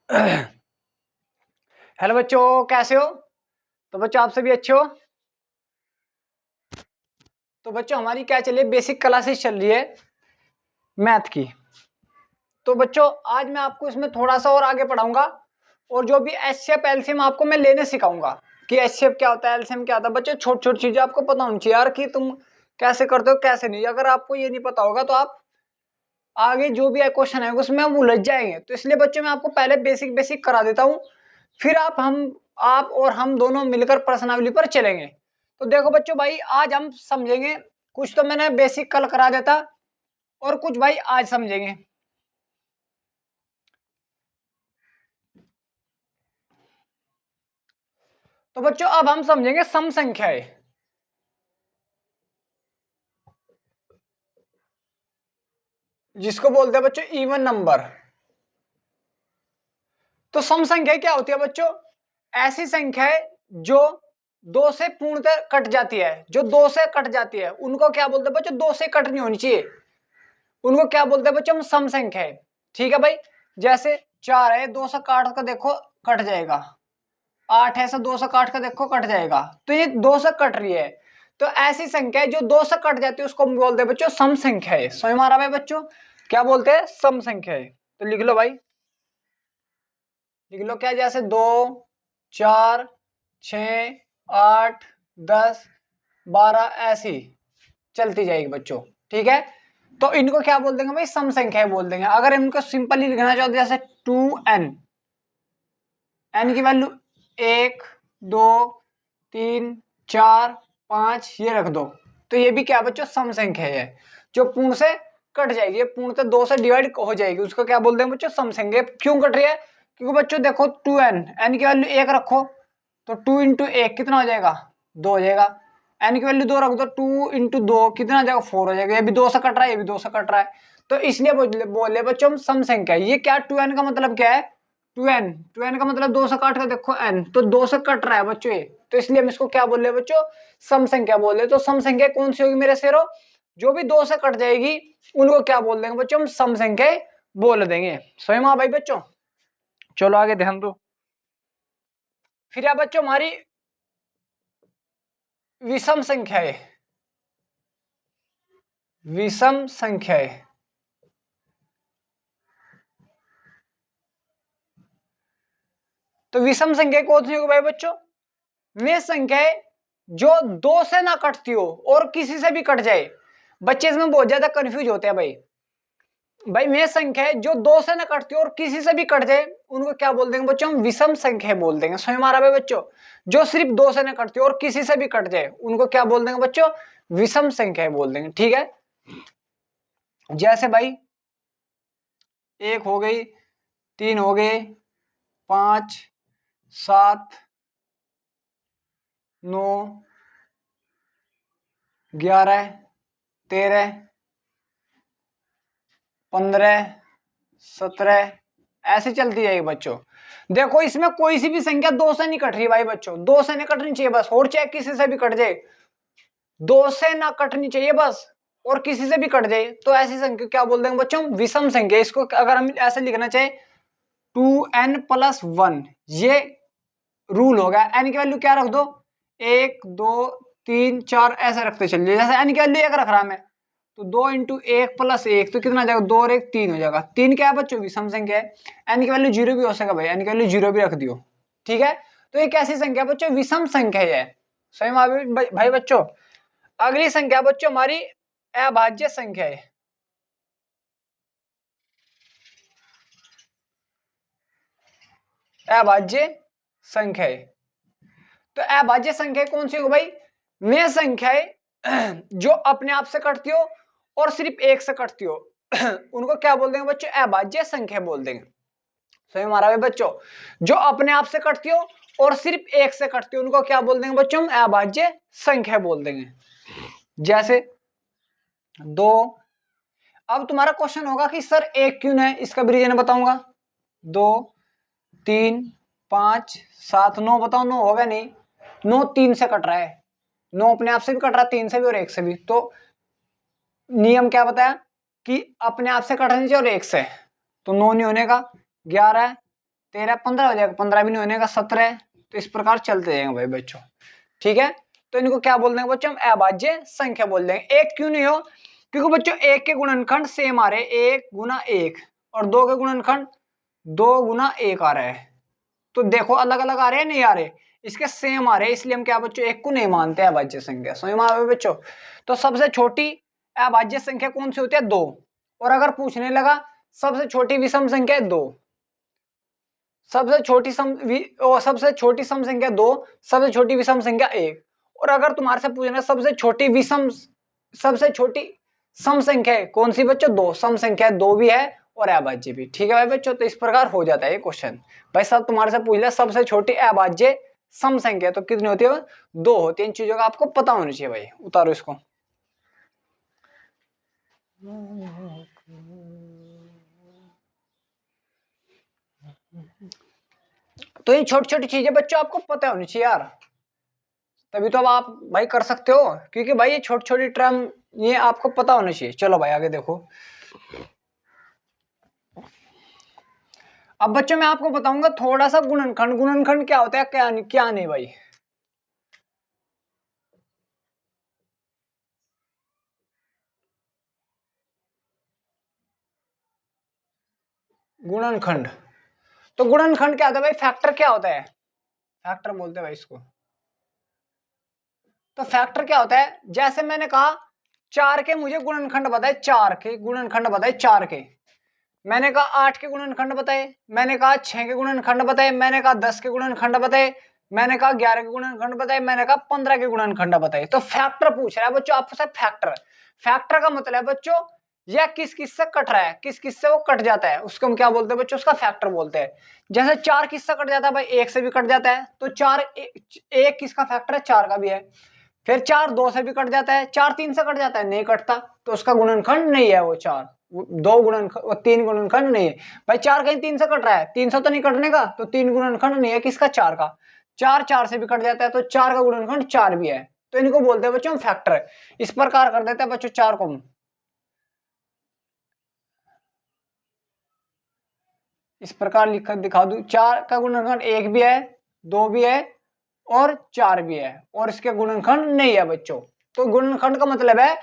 Hello बच्चों, कैसे हो? तो बच्चों आप सभी अच्छे हो? तो बच्चों हमारी क्या चल रही है, बेसिक क्लासेस चल रही है मैथ की। तो बच्चों आज मैं आपको इसमें थोड़ा सा और आगे पढ़ाऊंगा और जो भी एचसीएफ एलसीएम आपको मैं लेने सिखाऊंगा कि एचसीएफ क्या होता है, एलसीएम क्या होता है। बच्चों छोटी छोटी चीजें आपको पता होनी चाहिए यार, कि तुम कैसे करते हो कैसे नहीं। अगर आपको ये नहीं पता होगा तो आप आगे जो भी क्वेश्चन है उसमें हम उलझ जाएंगे। तो इसलिए बच्चों मैं आपको पहले बेसिक बेसिक करा देता हूँ, फिर आप और हम दोनों मिलकर प्रश्नावली पर चलेंगे। तो देखो बच्चों, भाई आज हम समझेंगे, कुछ तो मैंने बेसिक कल करा देता और कुछ भाई आज समझेंगे। तो बच्चों अब हम समझेंगे सम संख्याएं, जिसको बोलते हैं बच्चों इवन नंबर। तो सम संख्या क्या होती है बच्चों? ऐसी संख्या है जो दो से पूर्णतः कट जाती है, जो दो से कट जाती है उनको क्या बोलते हैं बच्चों? दो से कट नहीं होनी चाहिए, उनको क्या बोलते हैं बच्चों? हम सम संख्या है। ठीक है भाई, जैसे 4 है, 2 से काट कर देखो कट जाएगा। 8 है, 2 से काट कर देखो कट जाएगा। तो ये 2 से कट रही है, तो ऐसी संख्या है जो 2 से कट जाती है उसको हम बोलते हैं बच्चों सम संख्या है। समझ में आ रहा है बच्चों? क्या बोलते हैं? सम संख्या है। तो लिख लो भाई, लिख लो क्या, जैसे 2, 4, 6, 8, 10, 12 ऐसी चलती जाएगी बच्चों। ठीक है, तो इनको क्या बोल देंगे भाई? सम संख्या बोल देंगे। अगर इनको सिंपली लिखना चाहो तो जैसे 2n, n की वैल्यू 1, 2, 3, 4, 5 ये रख दो, तो ये भी क्या बच्चों? सम संख्या है, जो पूर्ण से कट जाएगी, पूर्ण से 2 से डिवाइड हो जाएगी, उसको क्या बोल देंगे बच्चों? सम संख्या। क्यों कट रही है? क्योंकि बच्चों देखो 2n, n की वैल्यू 1 रखो तो 2 इंटू 1 कितना हो जाएगा? 2 हो जाएगा। n की वैल्यू 2 रख दो, 2 इंटू 2 कितना आ जाएगा? 4 हो जाएगा। ये भी 2 से कट रहा है, ये भी 2 से कट रहा है, तो इसलिए बोले बच्चों हम सम संख्या। ये क्या 2n का मतलब क्या है? 2n का मतलब 2 से काट कर देखो n, तो 2 से कट रहा है बच्चों ये, तो इसलिए हम इसको क्या बोल रहे हैं बच्चों? सम संख्या बोल रहे। तो सम संख्या कौन सी होगी मेरे शेरों? जो भी 2 से कट जाएगी उनको क्या बोल देंगे बच्चों? हम सम संख्या बोल देंगे। स्वयं भाई बच्चों, चलो आगे ध्यान दो। फिर या बच्चों हमारी विषम संख्याएं, विषम संख्याएं। तो विषम संख्या कौन सी होगी भाई बच्चों? वे संख्याएं जो 2 से ना कटती हो और किसी से भी कट जाए। बच्चे इसमें बहुत ज्यादा कंफ्यूज होते हैं भाई। भाई वे संख्या है जो 2 से ना कटती हो और किसी से भी कट जाए उनको क्या बोल देंगे बच्चों? हम विषम संख्या बोल देंगे। समझ में आ रहा है भाई बच्चों? जो सिर्फ 2 से ना कटती हो और किसी से भी कट जाए उनको क्या बोल देंगे बच्चों? विषम संख्या बोल देंगे। ठीक है, जैसे भाई 1 हो गई, 3 हो गए, 5, 7, 9, 11, 13, 15, 17 ऐसे चलती जाएगी बच्चों। देखो इसमें कोई सी भी संख्या 2 से नहीं कट रही भाई बच्चों, 2 से नहीं कटनी चाहिए बस, और चाहे किसी से भी कट जाए, 2 से ना कटनी चाहिए बस, और किसी से भी कट जाए तो ऐसी संख्या क्या बोल देंगे बच्चों? विषम संख्या। इसको अगर हम ऐसे लिखना चाहे 2n+1, ये रूल होगा। n की वैल्यू क्या रख दो? 1, 2, 3, 4 ऐसे रखते चलिए। जैसे n की वैल्यू 1 रख रहा मैं, तो 2 इंटू 1 प्लस 1 तो कितना आ जाएगा? 2 और 1 3 हो जाएगा। 3 क्या है बच्चों? विषम संख्या है। n की वैल्यू 0 भी हो सकेगा भाई, n की वैल्यू 0 भी रख दियो। ठीक है, तो ये कैसी संख्या बच्चों? विषम संख्या है। सही भाई बच्चों। अगली संख्या बच्चों हमारी अभाज्य संख्या है। अभाज्य संख्या है। तो अभाज्य संख्या कौन सी हो भाई? वे संख्याएं जो अपने आप से कटती हो और सिर्फ एक से कटती हो उनको क्या बोल देंगे बच्चों? अभाज्य संख्या बोल देंगे। सही हमारा भाई बच्चों, जो अपने आप से कटती हो और सिर्फ एक से कटती हो उनको क्या बोल देंगे बच्चों? अभाज्य संख्या बोल देंगे। जैसे 2। अब तुम्हारा क्वेश्चन होगा कि सर एक क्यों है, इसका भी रीजन बताऊंगा। 2, 3, 5, 7, 9 बताओ 9 होगा नहीं? 9 3 से कट रहा है, 9 अपने आप से भी कट रहा है, 3 से भी और 1 से भी। तो नियम क्या बताया कि अपने आप से कटनी चाहिए और 1 से, तो 9 नहीं होने का। 11, 13 15 हो जाएगा, 15 भी नहीं होने का 17। तो इस प्रकार चलते जाएंगे भाई बच्चों, ठीक है। तो इनको क्या बोल देंगे बच्चों, हम अभाज्य संख्या बोल देंगे। एक क्यों नहीं हो, क्योंकि बच्चों एक के गुणनखंड सेम आ रहे, 1 गुना 1, और 2 के गुणनखंड 2 गुना 1 आ रहा है। तो देखो अलग अलग आ रहे हैं, नहीं आ रहे, इसके सेम आ रहे हैं, इसलिए हम क्या बच्चों एक को नहीं मानते अभाज्य संख्या। समझ में आ रहा है बच्चों। तो सबसे छोटी अभाज्य संख्या कौन सी होती है, 2। और अगर पूछने लगा सबसे छोटी विषम संख्या 2, सबसे छोटी सबसे छोटी सम संख्या 2, सबसे छोटी विषम संख्या 1। और अगर तुम्हारे से पूछना सबसे छोटी सम संख्या है कौन सी बच्चों, 2। सम संख्या 2 भी है और अभाज्य भी, ठीक है भाई बच्चों। तो इस प्रकार हो जाता है ये क्वेश्चन। भाई सब तुम्हारे से पूछ लिया सबसे छोटी अभाज्य सम संख्या तो कितनी होती है, 2 होती है। इन चीजों का आपको पता होना चाहिए भाई। उतारो इसको। तो ये छोटी छोटी चीजें बच्चों आपको पता होनी चाहिए यार, तभी तो अब आप भाई कर सकते हो, क्योंकि भाई ये छोटी छोटी टर्म ये आपको पता होना चाहिए। चलो भाई आगे देखो। अब बच्चों मैं आपको बताऊंगा थोड़ा सा गुणनखंड। गुणनखंड क्या होता है, क्या नहीं भाई। गुणनखंड, तो गुणनखंड क्या होता है भाई, फैक्टर क्या होता है, फैक्टर बोलते हैं भाई इसको। तो फैक्टर क्या होता है, जैसे मैंने कहा 4 के मुझे गुणनखंड बताए, 4 के गुणनखंड बताए, 4 के। मैंने कहा 8 के गुणनखंड बताए, मैंने कहा 6 के गुणनखंड बताए, मैंने कहा 10 के गुणनखंड बताए, मैंने कहा 11 के गुणनखंड बताए, मैंने कहा 15 के गुणनखंड बताए। तो फैक्टर पूछ रहा है बच्चों आपसे, फैक्टर। फैक्टर का मतलब है बच्चों यह किस किस से कट रहा है, किस किस से वो कट जाता है, उसको हम क्या बोलते हैं बच्चों, उसका फैक्टर बोलते हैं। जैसे 4 किस से कट जाता है भाई, 1 से भी कट जाता है। तो 4 एक किसका फैक्टर है, 4 का भी है। फिर 4 2 से भी कट जाता है, 4 3 से कट जाता है, नहीं कटता, तो उसका गुणनखंड नहीं है वो 4। 2 गुणनखंड 3 गुणनखंड नहीं है भाई। 4 कहीं 3 से कट रहा है, 3 से तो नहीं कटने का, तो 3 गुणनखंड नहीं है किसका, 4 का। 4 4 से भी कट जाता है, तो 4 का गुणनखंड 4 भी है। तो इनको बोलते हैं बच्चों फैक्टर। इस प्रकार कर देते हैं बच्चों 4 को, इस प्रकार लिख कर दिखा दूं। 4 का गुणनखंड 1 भी है, 2 भी है और 4 भी है, और इसके गुणनखंड नहीं है बच्चों। तो गुणनखंड का मतलब है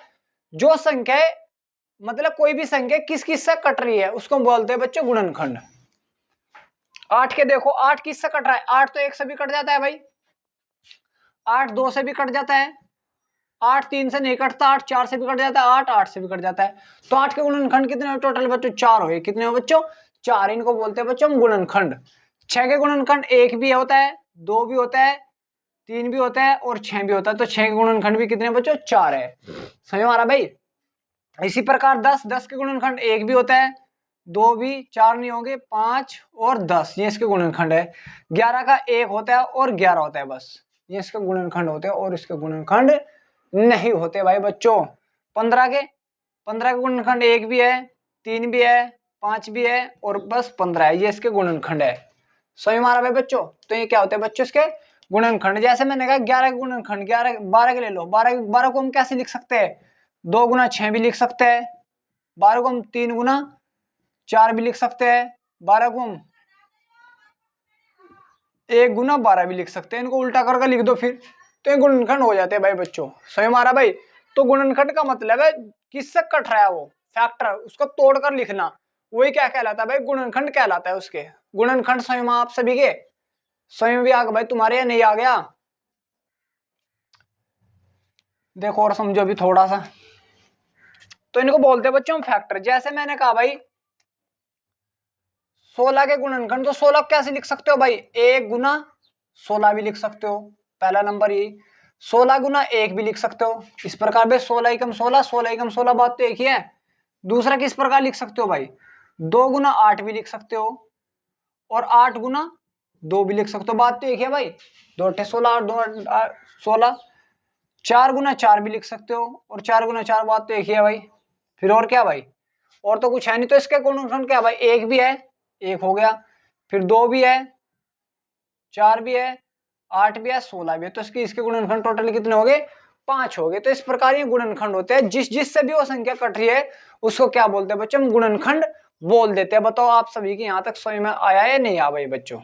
जो संख्या, मतलब कोई भी संख्या किस किस से कट रही है उसको बोलते हैं बच्चों गुणनखंड। 8 के देखो, 8 किस से कट रहा है, 8 तो 1 से भी कट जाता है भाई, 8 2 से भी कट जाता है, 8 3 से नहीं कटता, 8 4 से भी कट जाता है, 8 8 से भी कट जाता है। तो 8 के गुणनखंड कितने हो टोटल बच्चों, 4 हो। कितने हो बच्चों, 4। इनको बोलते हैं बच्चों हम गुणनखंड। 6 के गुणनखंड 1 भी होता है, 2 भी होता है, 3 भी होता है और 6 भी होता है। तो 6 के गुणनखंड भी कितने बच्चों, 4 है। समझ में आ रहा भाई। इसी प्रकार 10 के गुणनखंड 1 भी होता है, 2 भी, 4 नहीं होंगे, 5 और 10 ये इसके गुणनखंड है। 11 का 1 होता है और 11 होता है, बस ये इसके गुणनखंड होते हैं और इसके गुणनखंड नहीं होते भाई बच्चों। 15 के गुणनखंड 1 भी है, 3 भी है, 5 भी है और बस 15 है, ये इसके गुणनखंड है। सही मारा भाई बच्चों। तो ये क्या होते हैं बच्चों इसके गुणनखंड। जैसे मैंने कहा 11 के गुणनखंड, 12 के ले लो, 12 को हम कैसे लिख सकते हैं, 2 गुना 6 भी लिख सकते हैं, 12 को हम 3 गुना 4 भी लिख सकते हैं, 12 को हम 1 गुना 12 भी लिख सकते हैं। इनको उल्टा करके लिख दो फिर, तो ये गुणनखंड हो जाते हैं भाई बच्चों। सही मारा भाई। तो गुणनखंड का मतलब है किससे कट रहा है वो, फैक्टर, उसको तोड़कर लिखना, वही क्या कहलाता है भाई, गुणनखंड कहलाता है उसके। गुणनखंड स्वयं आप सभी के स्वयं भी आ गया भाई तुम्हारे, या नहीं आ गया, देखो और समझो भी थोड़ा सा। तो इनको बोलते हैं बच्चों फैक्टर। जैसे मैंने कहा भाई 16 के गुणनखंड, तो 16 कैसे लिख सकते हो भाई, 1 गुना 16 भी लिख सकते हो, पहला नंबर ये। 16 गुना 1 भी लिख सकते हो, इस प्रकार भाई 16 एकम 16, 16 एकम 16 बात तो एक ही है। दूसरा किस प्रकार लिख सकते हो भाई, 2 गुना 8 भी लिख सकते हो और 8 गुना 2 भी लिख सकते हो, बात तो एक है भाई। 2 8 16 8 2 16। 4 गुना 4 भी लिख सकते हो और 4 गुना 4 बात तो एक ही है भाई। फिर और क्या भाई, और तो कुछ है नहीं। तो इसके गुणनखंड क्या भाई, 1 भी है, 1 हो गया, फिर 2 भी है, 4 भी है, 8 भी है, 16 भी है। तो इसके गुणनखंड टोटल कितने हो गए, 5 हो गए। तो इस प्रकार ये गुणनखंड होते हैं, जिस जिससे भी वो संख्या कट रही है उसको क्या बोलते हैं बच्चों, हम गुणनखंड बोल देते हैं। बताओ आप सभी की यहाँ तक समझ में आया या नहीं आ भाई बच्चों?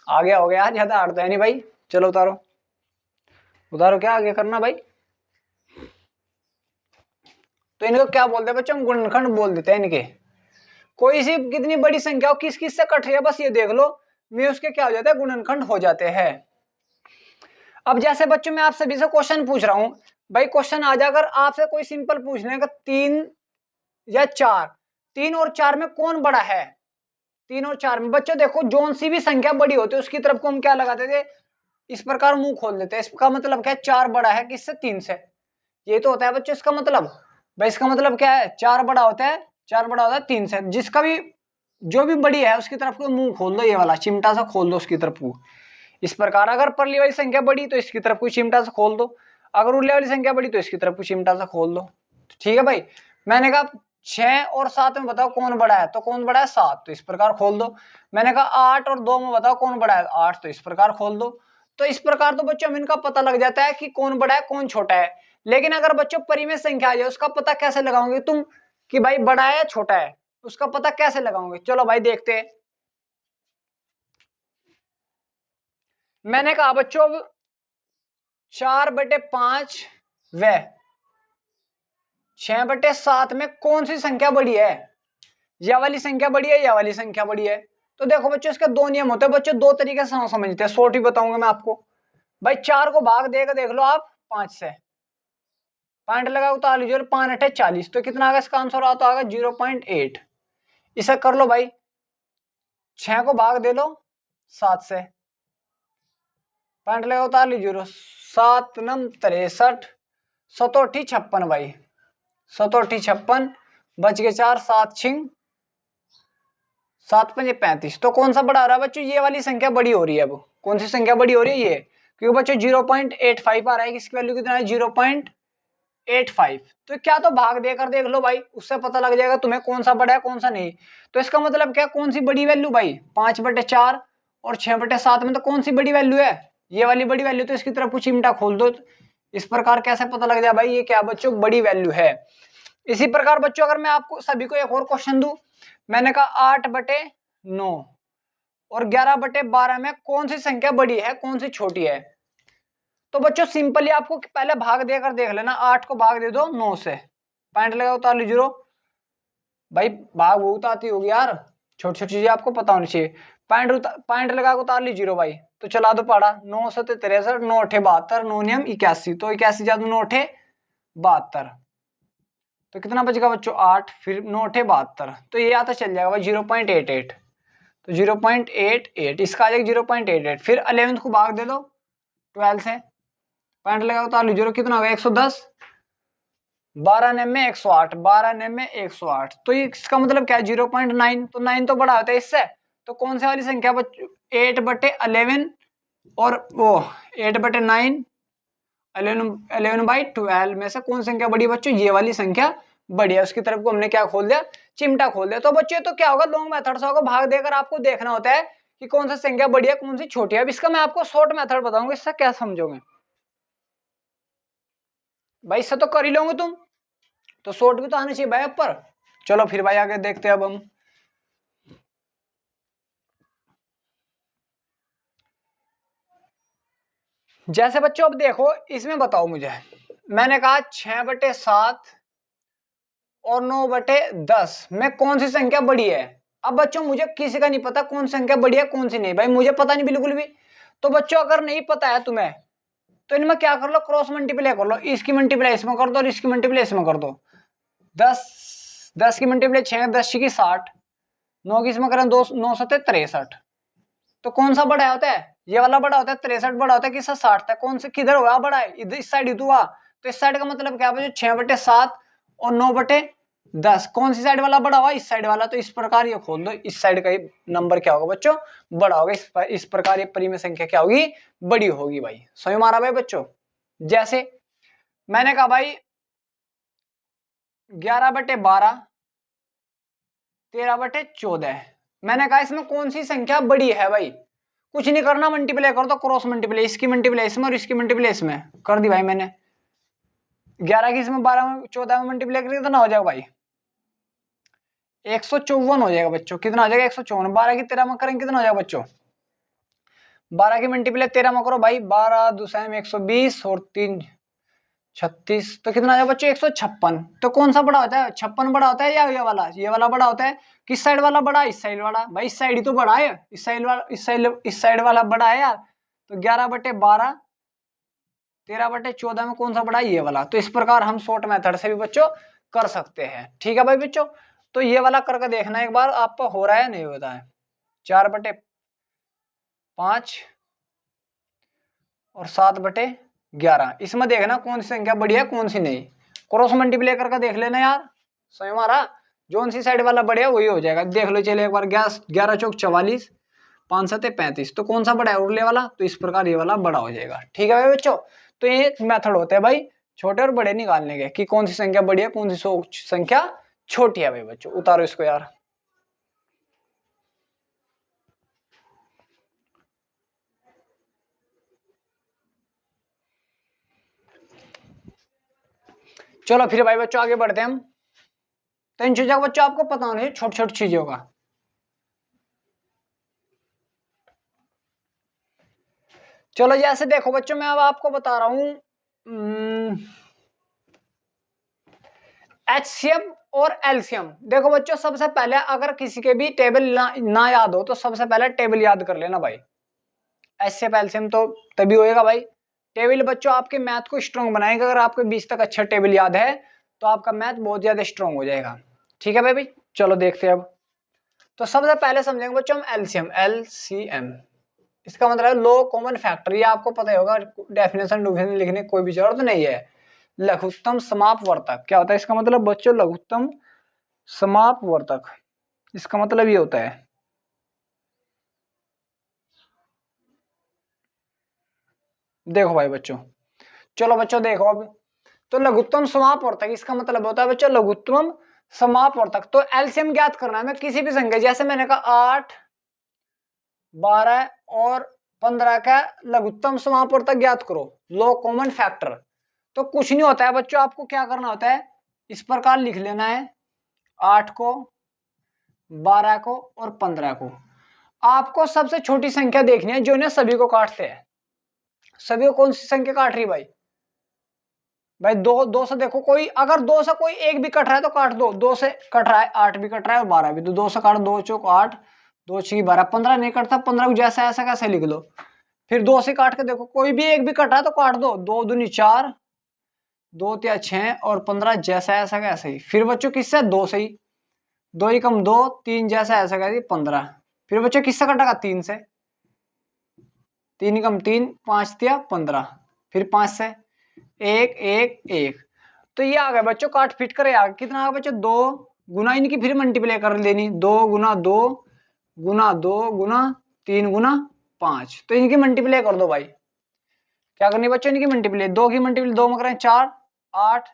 आगे हो गया, ज्यादा हार्ड तो है नहीं भाई। चलो उतारो उतारो, क्या आगे करना भाई? तो इनको क्या बोलते हैं बच्चों? हम गुणनखंड बोल देते हैं इनके। कोई सी कितनी बड़ी संख्या हो, किस किस से कट रही है, बस ये देख लो, में उसके क्या हो जाते हैं, गुणनखंड हो जाते हैं। अब जैसे बच्चों मैं आप सभी से क्वेश्चन पूछ रहा हूं भाई, क्वेश्चन आ जाए अगर आपसे कोई सिंपल पूछने का 3 या 4, 3 और 4 में कौन बड़ा है? 3 और 4 में बच्चों देखो, जोन सी भी संख्या बड़ी होती है उसकी तरफ को हम क्या लगाते थे, इस प्रकार मुंह खोल देते हैं। इसका मतलब क्या है? 4 बड़ा है किससे? 3 से। ये तो होता है बच्चों इसका मतलब। भाई इसका मतलब क्या है? 4 बड़ा होता है, 4 बड़ा होता है 3 से। जिसका भी जो भी बड़ी है उसकी तरफ को मुंह खोल दो, ये वाला चिमटा सा खोल दो उसकी तरफ को। इस प्रकार अगर परली वाली संख्या बड़ी तो इसकी तरफ को चिमटा सा खोल दो, अगर उरले वाली संख्या बड़ी तो इसकी तरफ को चिमटा सा खोल दो। ठीक है भाई। मैंने कहा 6 और 7 में बताओ कौन बड़ा है, तो कौन बड़ा है? 7, तो इस प्रकार खोल दो। मैंने कहा 8 और 2 में बताओ कौन बड़ा है? 8, तो इस प्रकार खोल दो। तो इस प्रकार तो बच्चों हम इनका पता लग जाता है कि कौन बड़ा है कौन छोटा है। लेकिन अगर बच्चों परिमेय संख्या आ जाए उसका पता कैसे लगाओगे तुम कि भाई बड़ा है या छोटा है? उसका पता कैसे लगाओगे? चलो भाई देखते हैं। मैंने कहा बच्चों 4/5 व 6/7 में कौन सी संख्या बड़ी है? यह वाली संख्या बड़ी है, यह वाली संख्या बड़ी है। तो देखो बच्चों इसके दो नियम होते हैं बच्चों, दो तरीके से समझते हैं। शॉर्ट ही बताऊंगा मैं आपको। भाई 4 को भाग देकर देख लो आप 5 से, पॉइंट लगा उतार लीजिए, 5 8 40, तो कितना आगा इसका आंसर आता होगा? 0.8। इसे कर लो भाई, 6 को भाग दे लो 7 से, पॉइंट लगा उतार लीजिए, 7 9 63, 7 56 भाई, 7 56, बच गए 4, 7 छिंग 7 5 35। तो कौन सा बड़ा आ रहा है बच्चों? ये वाली संख्या बड़ी हो रही है। अब कौन सी संख्या बड़ी हो रही है? ये, क्योंकि बच्चों 0.85 आ रहा है, किसकी वैल्यू कितना है? 0.85। तो क्या तो भाग देकर देख लो भाई, उससे पता लग जाएगा तुम्हें कौन सा बड़ा है कौन सा नहीं। तो इसका मतलब क्या, कौन सी बड़ी वैल्यू भाई? 5/4 और 6/7 में तो कौन सी बड़ी वैल्यू है? ये वाली बड़ी वैल्यू। तो इसकी तरफ कुछ चिमटा खोल दो। इस प्रकार कैसे पता लग जाए भाई ये क्या बच्चों बड़ी वैल्यू है? इसी प्रकार बच्चों अगर मैं आपको सभी को एक और क्वेश्चन दूं, मैंने कहा 8/9 और 11/12 में कौन सी संख्या बड़ी है कौन सी छोटी है? तो बच्चों सिंपली आपको पहले भाग देकर देख लेना। 8 को भाग दे दो 9 से, पॉइंट लगा उतार लीजिए। भाई भाग बहुत आती होगी यार, छोटी छोटी चीजें आपको पता होनी चाहिए। पॉइंट लगा उतार ली 0 भाई, तो चला दो पाड़ा। 9 7 63, 9 8 72, 9 नियम 81, तो 81 ज्यादा 9 8 72, तो कितना बचेगा बच्चों? 8, फिर 9 8 72, तो ये आता चल जाएगा भाई 0.88। तो 0.88 इसका आ जाएगा 0.88। फिर 11 को भाग दे दो 12 से, पॉइंट लगा उतार लीजिए, कितना होगा? 110, 12 नेम में 108, 12 नेम में 108, तो इसका मतलब क्या है? 0.9। तो 9 तो बड़ा होता है इससे। तो कौन सी वाली संख्या बच्चों? 8/11 और वो 8/9, 11/12 में से कौन संख्या बड़ी बच्चों? ये वाली संख्या बड़ी है। उसकी तरफ को हमने क्या खोल दिया? चिमटा खोल दिया। तो बच्चों तो क्या होगा? लॉन्ग मेथड से होगा, भाग देकर आपको देखना होता है कि कौन सा संख्या बड़ी है कौन सी छोटी है। अब इसका मैं आपको शॉर्ट मेथड बताऊंगा, इससे क्या समझोगे भाई? इससे तो कर ही लोगे तुम, तो शॉर्ट भी तो आना चाहिए भाई ऊपर। चलो फिर भाई आगे देखते हैं अब हम। जैसे बच्चों अब देखो इसमें बताओ मुझे, मैंने कहा 6/7 और 9/10 में कौन सी संख्या बड़ी है? अब बच्चों मुझे किसी का नहीं पता कौन सी संख्या बड़ी है कौन सी नहीं, भाई मुझे पता नहीं बिल्कुल भी। तो बच्चों अगर नहीं पता है तुम्हें तो इनमें क्या कर लो? क्रॉस मल्टीप्लाई कर लो। इसकी मल्टीप्लाई इसमें कर दो और इसकी मल्टीप्लाई इसमें कर दो। 10 की मल्टीप्लाई 6, 10 की 60, 9 की इसमें करें 2, 9 7 63। तो कौन सा बड़ा होता है? ये वाला बड़ा होता है। 63 बड़ा होता है किससे? 60 था। कौन से किधर हुआ बड़ा है? इधर इस साइड हुआ। तो इस साइड का मतलब क्या है? 6/7 और 9/10, कौन सी साइड वाला बड़ा हुआ? इस साइड वाला। तो इस प्रकार ये खोल दो, इस साइड का नंबर क्या होगा बच्चों? बड़ा होगा। इस प्रकार ये परिमेय संख्या क्या होगी? बड़ी होगी भाई। समझ में आ रहा भाई बच्चों? जैसे मैंने कहा भाई 11/12, 13/14, मैंने कहा इसमें कौन सी संख्या बड़ी है भाई? कुछ नहीं करना, मल्टीप्लाई कर दो, क्रॉस मल्टीप्लाई। इसकी मल्टीप्लाई इसमें और इसकी मल्टीप्लाई इसमें कर दी भाई मैंने। 11 की इसमें 12 में 14 में मल्टीप्लाई करके कितना हो जाएगा भाई? 154 हो जाएगा बच्चों। कितना हो जाएगा 154। 12 की 13 में करेंगे कितना हो जाएगा बच्चों? 12 की मल्टीप्लाई 13 में करो भाई, 12 दूसरे में 120 और 3 36, तो कितना आ जाएगा बच्चों 156। तो कौन सा बड़ा होता है? 56 बड़ा होता है या ये वाला बड़ा होता है? किस साइड वाला बड़ा? इस साइड वाला। भाई इस साइड ही तो बड़ा है, इस साइड वाला, इस साइड वाला बड़ा है यार। तो 11/12 13/14 में कौन सा बड़ा है? ये वाला। तो इस प्रकार हम शॉर्ट मेथड से भी बच्चों कर सकते हैं। ठीक है भाई बच्चों, तो ये वाला करके देखना एक बार आपका हो रहा है नहीं होता है। 4/5 और 7/11, इसमें देखना कौन सी संख्या बढ़िया है कौन सी नहीं। क्रॉस मल्टीप्लाई करके देख लेना यार, सही हमारा जोन सी साइड वाला बढ़िया वही हो जाएगा। देख लो चले एक बार, 11 चौक 44, 5 7 35, तो कौन सा बड़ा है? उरले वाला। तो इस प्रकार ये वाला बड़ा हो जाएगा। ठीक है भाई बच्चों, तो ये मेथड होते हैं भाई छोटे और बड़े निकालने के, कि कौन सी संख्या बड़ी है कौन सी संख्या छोटी है। भाई बच्चों उतारो इसको यार। चलो फिर भाई बच्चों आगे बढ़ते हैं हम। तो इन चीजों का बच्चों आपको पता नहीं, छोटी छोटी चीजों का। चलो जैसे देखो बच्चों, मैं अब आपको बता रहा हूं एचसीएम और एलसीएम। देखो बच्चों सबसे पहले अगर किसी के भी टेबल ना याद हो तो सबसे पहले टेबल याद कर लेना भाई। एचसीएम एलसीएम तो तभी होएगा भाई। टेबल बच्चों आपके मैथ को स्ट्रॉन्ग बनाएगा। अगर आपको 20 तक अच्छा टेबल याद है तो आपका मैथ बहुत ज्यादा स्ट्रॉन्ग हो जाएगा। ठीक है भाई, चलो देखते हैं अब। तो सबसे पहले समझेंगे बच्चों हम एलसीएम। एलसीएम इसका मतलब है लो कॉमन फैक्टर। ये आपको पता ही होगा, डेफिनेशन लिखने की कोई भी जरूरत नहीं है। लघुत्तम समापवर्तक क्या होता है? इसका मतलब बच्चों लघुत्तम समापवर्तक, इसका मतलब ये होता है। देखो भाई बच्चों, चलो बच्चों देखो अब। तो लघुत्तम समापवर्तक इसका मतलब होता है बच्चों लघुत्तम समापवर्तक। तो एलसीएम ज्ञात करना है मैं किसी भी संख्या, जैसे मैंने कहा 8 12 और 15 का लघुत्तम समापवर्तक ज्ञात करो, लो कॉमन फैक्टर। तो कुछ नहीं होता है बच्चों, आपको क्या करना होता है, इस प्रकार लिख लेना है 8 को 12 को और 15 को। आपको सबसे छोटी संख्या देखनी है जो इन्हें सभी को काटते हैं। सभी को कौन सी संख्या काट रही है भाई? भाई दो से देखो, कोई अगर 2 से कोई एक भी कट रहा है तो काट दो। 2 से कट रहा है 8 भी कट रहा है और 12 भी, तो 2 से काट, 2 चौक 8, 2 6 12, 15 नहीं कटता, 15 को जैसा ऐसा कैसे लिख लो। फिर 2 से काट के देखो, कोई भी एक भी कट रहा है तो काट दो। 2 दूनी 4, 2 तिया 6 और 15 जैसा ऐसा कैसे ही। फिर बच्चों किससे? 2 से ही। 2 ही कम 2, 3 जैसा ऐसा कैसे 15। फिर बच्चों किससे कटेगा? 3 से। 3 ही कम 3, 5 तिया 15। फिर 5 से 1 1 1। तो ये आ गया बच्चों, काट फिट करे आ गया। कितना आ गया बच्चों? 2 गुना इनकी फिर मल्टीप्लाई कर लेनी, 2 गुना 2 गुना 2 गुना 3 गुना 5। तो इनकी मल्टीप्लाई कर दो भाई। क्या करनी बच्चों? इनकी मल्टीप्लाई। 2 की मल्टीप्लाई 2 में करें 4 8,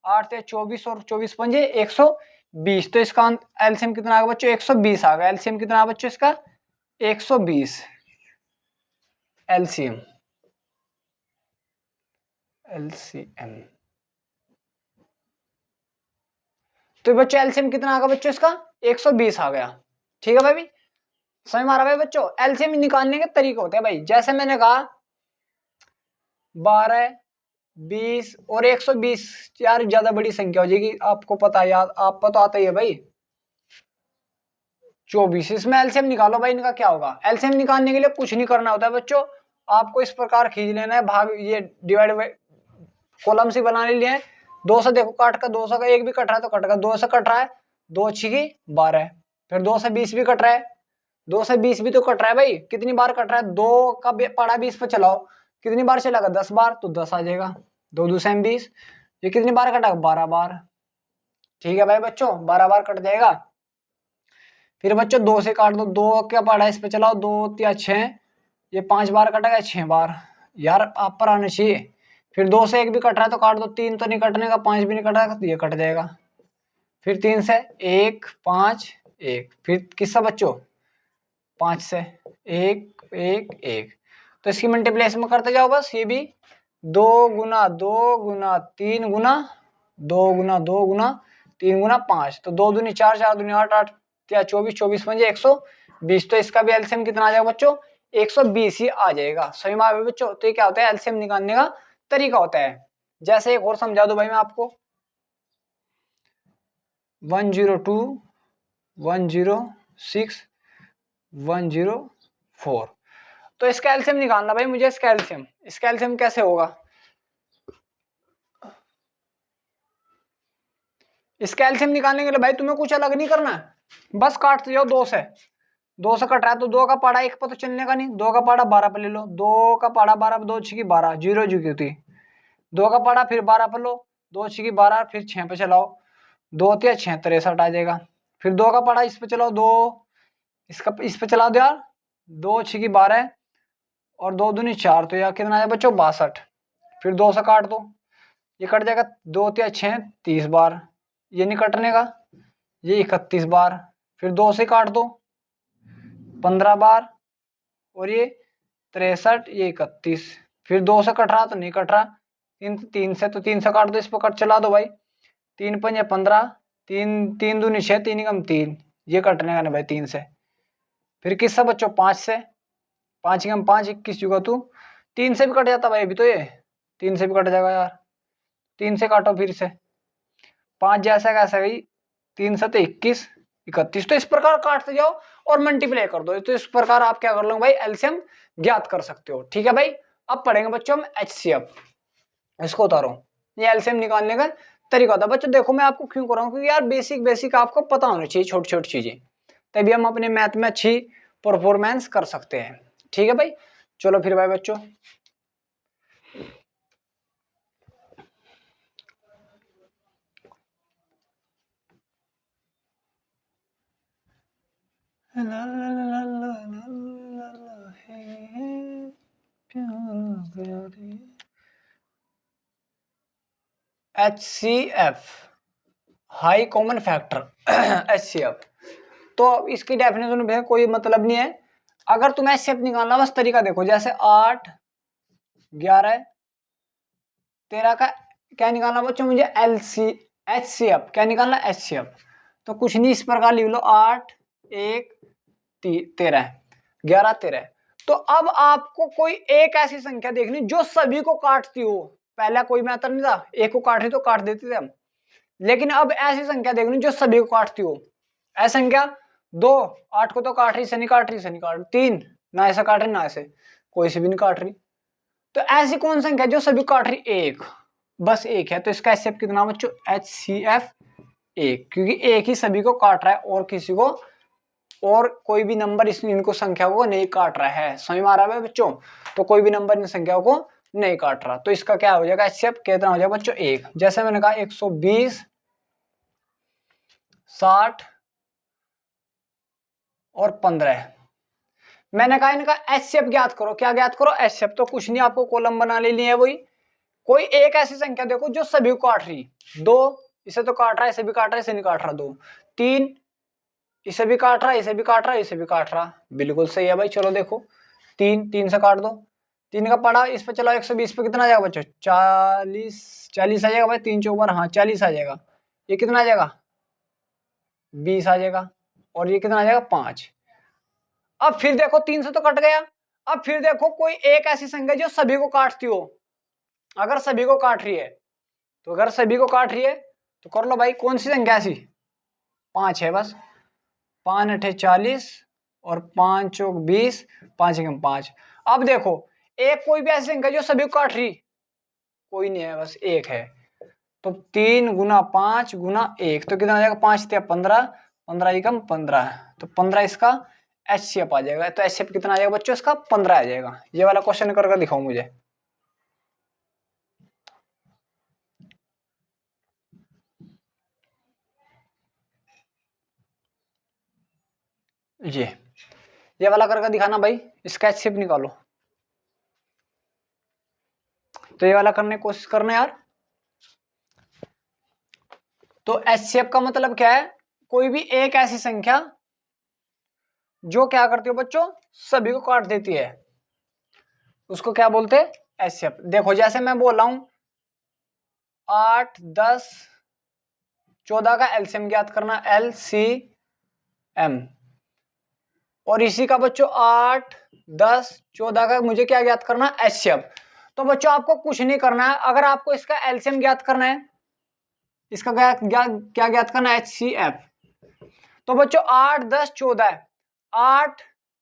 8 से 24 और 24 पंजे 120। तो इसका एलसीएम कितना आ गया बच्चों? 120 आ गया। एलसीएम कितना आ बच्चों इसका? 120 एलसीएम। एलसीएम तो बच्चों एलसीएम कितना आ गया बच्चों इसका? 120 आ गया। ठीक है भाई, समझ में आ रहा भाई बच्चों? एलसीएम निकालने के तरीके होते हैं भाई, जैसे मैंने कहा 12 20 और 120 यार ज्यादा बड़ी संख्या हो जाएगी, आपको पता है यार, आपको तो आता ही है भाई। 24 इसमें एलसीएम निकालो भाई, इनका क्या होगा? एलसीएम निकालने के लिए कुछ नहीं करना होता है बच्चों, आपको इस प्रकार खींच लेना है भाग, ये डिवाइड बाई कॉलम से बना लिए हैं। 2 से देखो काट का, 2 से का एक भी कट रहा है तो कटेगा। 2 से कट रहा है 2 छिकी 12, फिर 2 से 20 भी कट रहा है, 2 से 20 भी तो कट रहा है भाई। कितनी बार कट रहा है? 2 का पाड़ा 20 पे चलाओ, कितनी बार चलेगा? 10 बार, तो 10 आ जाएगा। 2 दूसरे 20, ये कितनी बार कटा? 12 बार। ठीक है भाई बच्चों, 12 बार कट जाएगा। फिर बच्चों 2 से काट दो, 2 क्या पाड़ा इस पे चलाओ, 2 या 6, ये 5 बार कटेगा, 6 बार यार आप पर आना चाहिए। फिर 2 से एक भी कट रहा है तो काट दो, 3 तो नहीं कटने का, 5 भी नहीं कटेगा तो ये कट जाएगा। फिर 3 से 1 5 1, फिर किससे बच्चों? 5 से 1 1 1। तो इसकी मल्टीप्लिकेशन में करते जाओ बस। ये भी 2 गुना 2 गुना 3 गुना 2 गुना 2 गुना 3 गुना 5, तो 2 दूनी 4, 4 दूनी 8, 8 या 24, 24 पंजे 120, तो इसका भी एलसीएम कितना आ जाएगा बच्चों? 120 ही आ जाएगा। सही में आ गया बच्चों। तो ये क्या होता है? एलसीएम निकालने का तरीका होता है। जैसे एक और समझा दो भाई मैं आपको, 102, 106, 104, तो इसका एलसीएम निकालना भाई मुझे। इसका एलसीएम कैसे होगा? इसका एलसीएम निकालने के लिए भाई तुम्हें कुछ अलग नहीं करना है, बस काटते जाओ 2 से। 2 से कट रहा है तो 2 का पाड़ा 1 पर तो चलने का नहीं, 2 का पाड़ा 12 पर ले लो, 2 का पाड़ा 12, 2 6 12, 0 जी की होती। 2 का पाड़ा फिर 12 पर लो, 2 6 12, फिर 6 पे चलाओ, 2 या 6 63 आ जाएगा। फिर 2 का पाड़ा इस पे चलाओ, 2 इसका इस पे चला दो यार, 2 6 12 और 2 दूनी 4, तो यार कितना आया बच्चों? 62। फिर 2 से काट दो, ये कट जाएगा, 2 या 6 30 बार, ये नहीं कटने का, ये 31 बार। फिर 2 से काट दो 15 बार, और ये 63, ये 31। फिर 2 से कट रहा तो नहीं कट रहा, 3 से, तो 3 से काट दो, इस पर कट चला दो भाई, 3 पंजे 15, 3 दूनी 6, 3 कम 3, ये कटने का नहीं भाई 3 से। फिर किससे बच्चों? 5 से, 5 कम 5, 21 जुगा तू, 3 से भी कट जाता भाई अभी तो, ये 3 से भी कट जाएगा यार। 3 से काटो फिर से, 5 जैसा कैसा गई, 3 से तो 21, 31, तो इस प्रकार काटते जाओ और मल्टीप्लाई कर दो। तो इस प्रकार आप क्या कर लो भाई? एलसीएम ज्ञात कर सकते हो। ठीक है भाई। अब पढ़ेंगे बच्चों हम एचसीएफ, इसको उतारो। ये एलसीएम निकालने का तरीका होता है बच्चों। देखो मैं आपको क्यों कर रहा हूँ, क्योंकि यार बेसिक आपको पता होनी चाहिए, छोटी छोटी चीजें, तभी हम अपने मैथ में अच्छी परफॉर्मेंस कर सकते हैं। ठीक है भाई, चलो फिर भाई बच्चों, HCF high common factor HCF, तो इसकी डेफिनेशन में कोई मतलब नहीं है। अगर तुम्हें HCF निकालना, बस तरीका देखो, जैसे 8 11 13 का क्या निकालना बच्चों? मुझे HCF क्या निकालना? HCF, तो कुछ नहीं, इस प्रकार लिख लो, 8 1 13 11 13। तो अब आपको कोई एक ऐसी संख्या देखनी जो सभी को काटती हो। पहला कोई मैटर नहीं था, एक को काट रही तो काट देते थे हम, लेकिन अब ऐसी संख्या देखनी जो सभी को काटती हो। ऐसी संख्या 2 8 को तो काट रही, से नहीं काट रही, से नहीं काट रही, 3 ना ऐसा काट रही ना ऐसे, कोई से भी नहीं काट रही, तो ऐसी कौन संख्या जो सभी काट रही? एक, बस एक है। तो इसका एचसीएफ कितना बच्चों? HCF 1, क्योंकि एक ही सभी को काट रहा है और किसी को, और कोई भी नंबर इनको संख्या को नहीं काट रहा है। समझ में आ रहा है बच्चों? तो कोई भी नंबर इन संख्याओं को नहीं काट रहा, तो इसका क्या हो जाएगा? एचसीएफ कितना हो जाएगा बच्चों? 1। जैसे मैंने कहा 120 60 और 15, मैंने कहा इनका एचसीएफ ज्ञात करो। क्या ज्ञात करो? एचसीएफ, तो कुछ नहीं, आपको कॉलम बना लेनी है। वही कोई एक ऐसी संख्या देखो जो सभी को काट रही। 2 इसे तो काट रहा है, इसे भी काट रहा है, इसे नहीं काट रहा। 2 3 इसे भी काट रहा है, इसे भी काट रहा है, इसे भी काट रहा। बिल्कुल सही है भाई। चलो देखो, 3 से काट दो, 3 का पड़ा इस पे चलाओ, 120 पे कितना आ जाएगा बच्चों? 40 आ जाएगा भाई, 3 चौबार, हाँ 40 आ जाएगा। ये कितना आ जाएगा? 20 आ जाएगा। और ये कितना आ जाएगा? 5। अब फिर देखो 3 से तो कट गया। अब फिर देखो कोई एक ऐसी संख्या जो सभी को काटती हो। अगर सभी को काट रही है, तो अगर सभी को काट रही है तो कर लो भाई, कौन सी संख्या ऐसी? 5 है बस। 5 8 40 और 5 चौक 20, 5 एकम 5। अब देखो एक कोई भी ऐसी संख्या जो सभी को काट रही, कोई नहीं है, बस एक है। तो 3 गुना 5 गुना 1, तो कितना आ जाएगा? 5 × 15, 15 एकम 15, तो 15 इसका एचसीएफ आ जाएगा। तो एचसीएफ कितना आ जाएगा बच्चों? इसका 15 आ जाएगा। ये वाला क्वेश्चन करके दिखाओ मुझे। ये वाला करके दिखाना भाई, इसका एचसीएफ निकालो। तो ये वाला करने की कोशिश करना यार। तो एचसीएफ का मतलब क्या है? कोई भी एक ऐसी संख्या जो क्या करती हो बच्चों? सभी को काट देती है, उसको क्या बोलते हैं? एचसीएफ। देखो जैसे मैं बोल रहा हूं 8 10 14 का एलसीएम ज्ञात करना, LCM। और इसी का बच्चों 8, 10, 14 का मुझे क्या ज्ञात करना, HCF। तो बच्चों आपको कुछ नहीं करना है, अगर आपको इसका एलसीएम ज्ञात करना है, इसका क्या ज्ञात करना है, HCF। तो बच्चों 8, 10, 14, 8,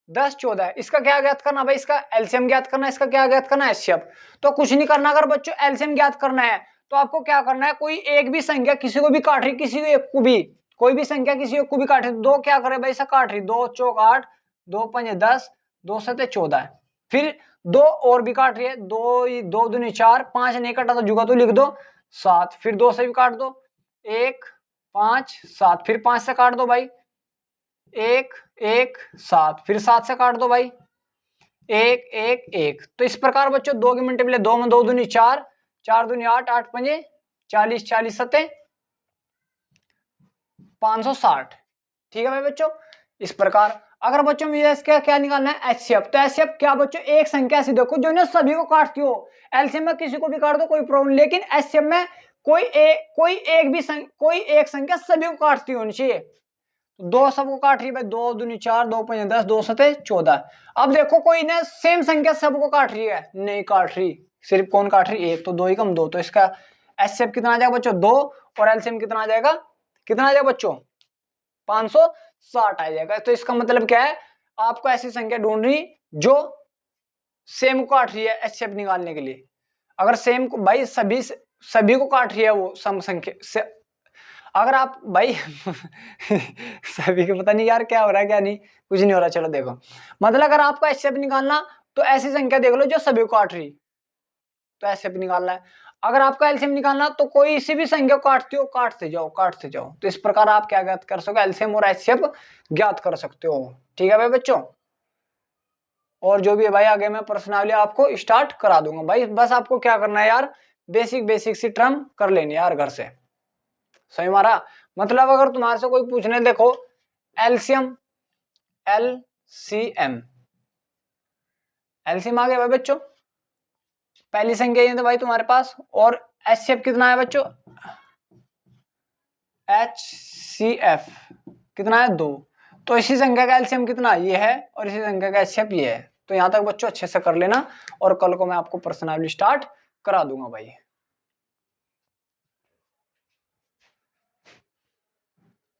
10, 14, इसका क्या ज्ञात करना भाई, इसका एलसीएम ज्ञात करना है, इसका क्या ज्ञात करना है, HCF। तो कुछ नहीं करना, अगर बच्चों एलसीएम ज्ञात करना है तो आपको क्या करना है, कोई एक भी संख्या किसी को भी काट रही, किसी को एक को भी, कोई भी संख्या किसी को भी काट रही, दो क्या करे भाई, ऐसा काट रही, 2 चौक 8, 2 पंजे 10, 2 सते 14, फिर दो और भी काट रही है, 2 दूनी 4, 5 नहीं कटा तो जुगा तो लिख दो 7, फिर 2 से भी काट दो, 1, 5, 7, फिर 5 से काट दो भाई, 1, 1, 7, फिर 7 से काट दो भाई, 1, 1, 1। तो इस प्रकार बच्चों 2 की मल्टीप्लाई, 2 में 2 दूनी 4, 4 दूनी 8, 8 पंजे 40, 40 सत्ते 560। ठीक है भाई बच्चों, इस प्रकार अगर बच्चों मुझे इसका क्या निकालना है, HCF। तो HCF क्या बच्चों, एक संख्या ऐसी देखो जो ना सभी को काटती हो, एलसीएम में किसी को भी काट दो कोई प्रॉब्लम, लेकिन HCF में कोई एक संख्या सभी को काटती होनी चाहिए। दो सबको काट रही है भाई, 2 दूनी 4, 2 पंजे 10, 2 सते 14। अब देखो कोई ना सेम संख्या सबको काट रही है, नहीं काट रही, सिर्फ कौन काट रही, एक, तो 2 ही कम 2, तो इसका HCF कितना आ जाएगा बच्चों, 2, और एलसीएम कितना आ जाएगा, बच्चों 560 आ जाएगा। तो इसका मतलब क्या है, आपको ऐसी संख्या ढूंढनी जो सेम को काट रही है HCF निकालने के लिए। अगर सेम को भाई सभी को काट रही है वो सम संख्या से, अगर आप भाई सभी को पता नहीं यार क्या हो रहा है क्या नहीं, कुछ नहीं हो रहा, चलो देखो, मतलब अगर आपको HCF निकालना तो ऐसी संख्या देख लो जो सभी को काट रही, तो HCF निकालना है। अगर आपको एलसीएम निकालना तो कोई इसी भी संख्या को काटते हो, काटते जाओ। तो इस प्रकार आप क्या ज्ञात कर सकते हो, एलसीएम और HCF ज्ञात कर सकते हो। ठीक है भाई बच्चों, और जो भी है भाई आगे मैं प्रश्नावली आपको स्टार्ट करा दूंगा भाई, बस आपको क्या करना है यार, बेसिक सी टर्म कर लेनी यार घर से, सही मारा। मतलब अगर तुम्हारे से कोई पूछने, देखो एलसीएम, LCM, एलसीएम आ गया भाई बच्चों, पहली संख्या ये तो भाई तुम्हारे पास, और HCF कितना है बच्चों, HCF कितना है, 2। तो इसी संख्या का एलसीएम कितना ये है, और इसी संख्या का HCF ये है। तो यहां तक बच्चों अच्छे से कर लेना, और कल को मैं आपको पर्सनली स्टार्ट करा दूंगा भाई।